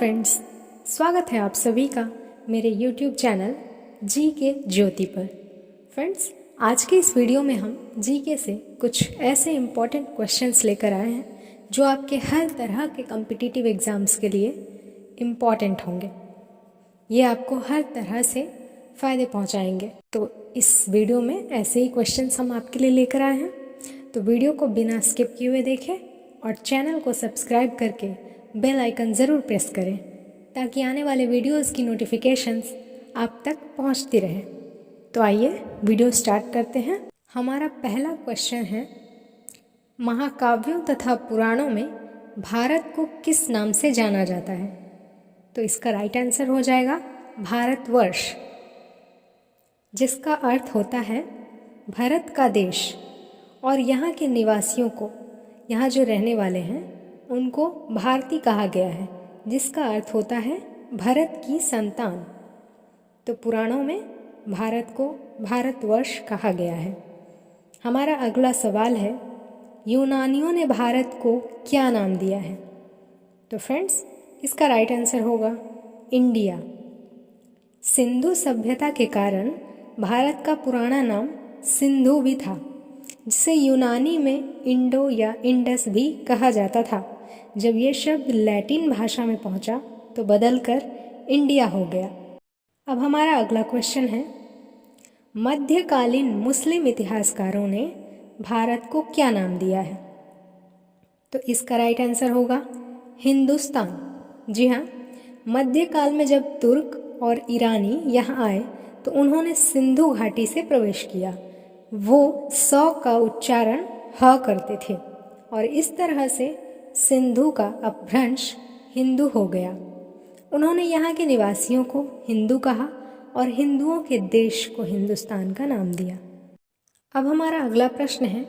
Friends, स्वागत है आप सभी का मेरे YouTube चैनल जी के ज्योति पर। फ्रेंड्स, आज के इस वीडियो में हम जीके से कुछ ऐसे इम्पॉर्टेंट क्वेश्चंस लेकर आए हैं जो आपके हर तरह के कॉम्पिटिटिव एग्ज़ाम्स के लिए इम्पॉर्टेंट होंगे। ये आपको हर तरह से फ़ायदे पहुंचाएंगे। तो इस वीडियो में ऐसे ही क्वेश्चंस हम आपके लिए लेकर आए हैं, तो वीडियो को बिना स्किप किए हुए देखें और चैनल को सब्सक्राइब करके बेल आइकन ज़रूर प्रेस करें ताकि आने वाले वीडियोस की नोटिफिकेशंस आप तक पहुंचती रहे। तो आइए वीडियो स्टार्ट करते हैं। हमारा पहला क्वेश्चन है, महाकाव्यों तथा पुराणों में भारत को किस नाम से जाना जाता है? तो इसका राइट आंसर हो जाएगा भारतवर्ष, जिसका अर्थ होता है भारत का देश। और यहाँ के निवासियों को, यहाँ जो रहने वाले हैं, उनको भारती कहा गया है, जिसका अर्थ होता है भरत की संतान। तो पुराणों में भारत को भारतवर्ष कहा गया है। हमारा अगला सवाल है, यूनानियों ने भारत को क्या नाम दिया है? तो फ्रेंड्स, इसका राइट आंसर होगा इंडिया। सिंधु सभ्यता के कारण भारत का पुराना नाम सिंधु भी था, जिसे यूनानी में इंडो या इंडस भी कहा जाता था। जब ये शब्द लैटिन भाषा में पहुंचा तो बदलकर इंडिया हो गया। अब हमारा अगला क्वेश्चन है, मध्यकालीन मुस्लिम इतिहासकारों ने भारत को क्या नाम दिया है? तो इसका राइट आंसर होगा हिंदुस्तान। जी हाँ, मध्यकाल में जब तुर्क और ईरानी यहाँ आए तो उन्होंने सिंधु घाटी से प्रवेश किया। वो 100 का उच्चारण ह करते थे और इस तरह से सिंधु का अपभ्रंश हिंदू हो गया। उन्होंने यहाँ के निवासियों को हिंदू कहा और हिंदुओं के देश को हिंदुस्तान का नाम दिया। अब हमारा अगला प्रश्न है,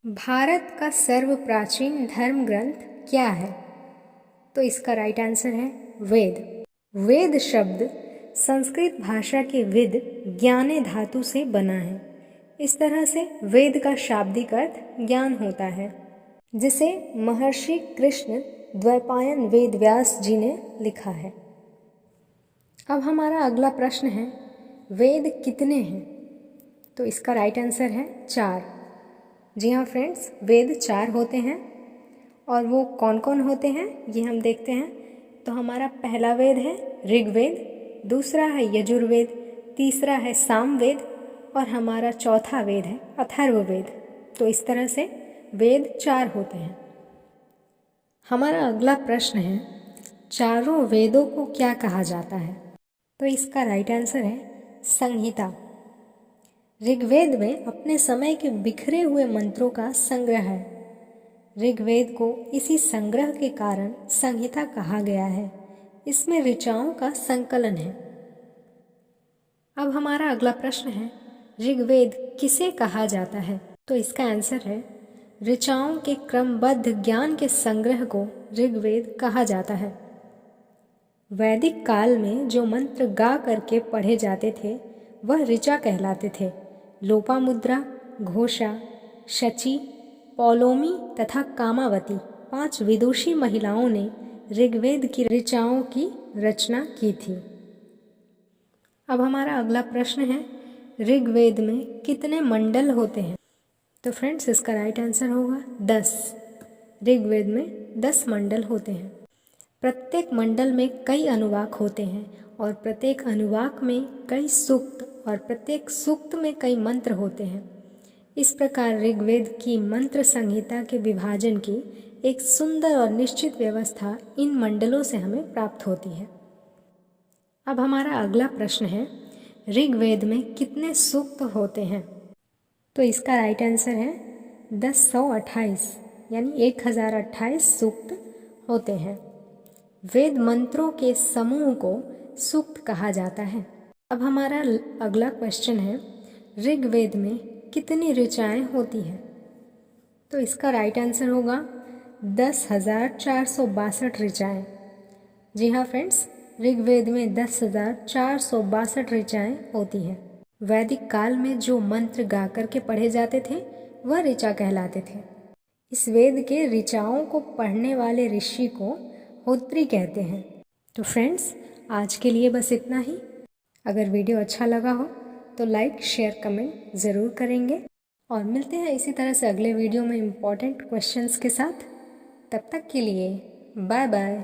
भारत का सर्व प्राचीन धर्म ग्रंथ क्या है? तो इसका राइट आंसर है वेद। वेद शब्द संस्कृत भाषा के विद ज्ञाने धातु से बना है। इस तरह से वेद का शाब्दिक अर्थ ज्ञान होता है, जिसे महर्षि कृष्ण द्वैपायन वेद व्यास जी ने लिखा है। अब हमारा अगला प्रश्न है, वेद कितने हैं? तो इसका राइट आंसर है 4। जी हाँ फ्रेंड्स, वेद 4 होते हैं। और वो कौन कौन होते हैं ये हम देखते हैं। तो हमारा पहला वेद है ऋग्वेद, दूसरा है यजुर्वेद, तीसरा है सामवेद और हमारा चौथा वेद है अथर्ववेद। तो इस तरह से वेद 4 होते हैं। हमारा अगला प्रश्न है, चारों वेदों को क्या कहा जाता है? तो इसका राइट आंसर है संहिता। ऋग्वेद में अपने समय के बिखरे हुए मंत्रों का संग्रह है। ऋग्वेद को इसी संग्रह के कारण संहिता कहा गया है। इसमें ऋचाओं का संकलन है। अब हमारा अगला प्रश्न है, ऋग्वेद किसे कहा जाता है? तो इसका आंसर है ऋचाओं के क्रमबद्ध ज्ञान के संग्रह को ऋग्वेद कहा जाता है। वैदिक काल में जो मंत्र गा करके पढ़े जाते थे वह ऋचा कहलाते थे। लोपामुद्रा, घोषा, शची, पौलोमी तथा कामावती 5 विदुषी महिलाओं ने ऋग्वेद की ऋचाओं की रचना की थी। अब हमारा अगला प्रश्न है, ऋग्वेद में कितने मंडल होते हैं? तो फ्रेंड्स, इसका राइट आंसर होगा 10। ऋग्वेद में 10 मंडल होते हैं। प्रत्येक मंडल में कई अनुवाक होते हैं और प्रत्येक अनुवाक में कई सूक्त और प्रत्येक सूक्त में कई मंत्र होते हैं। इस प्रकार ऋग्वेद की मंत्र संहिता के विभाजन की एक सुंदर और निश्चित व्यवस्था इन मंडलों से हमें प्राप्त होती है। अब हमारा अगला प्रश्न है, ऋग्वेद में कितने सूक्त होते हैं? तो इसका राइट आंसर है 1028, यानी 1028 सूक्त होते हैं। वेद मंत्रों के समूह को सूक्त कहा जाता है। अब हमारा अगला क्वेश्चन है, ऋग्वेद में कितनी ऋचाएं होती हैं? तो इसका राइट आंसर होगा 10,462 ऋचाएं। जी हाँ फ्रेंड्स, ऋग्वेद में 10,462 ऋचाएं होती हैं। वैदिक काल में जो मंत्र गा करके पढ़े जाते थे वह ऋचा कहलाते थे। इस वेद के ऋचाओं को पढ़ने वाले ऋषि को होत्री कहते हैं। तो फ्रेंड्स, आज के लिए बस इतना ही। अगर वीडियो अच्छा लगा हो तो लाइक शेयर कमेंट ज़रूर करेंगे और मिलते हैं इसी तरह से अगले वीडियो में इम्पॉर्टेंट क्वेश्चंस के साथ। तब तक के लिए बाय बाय।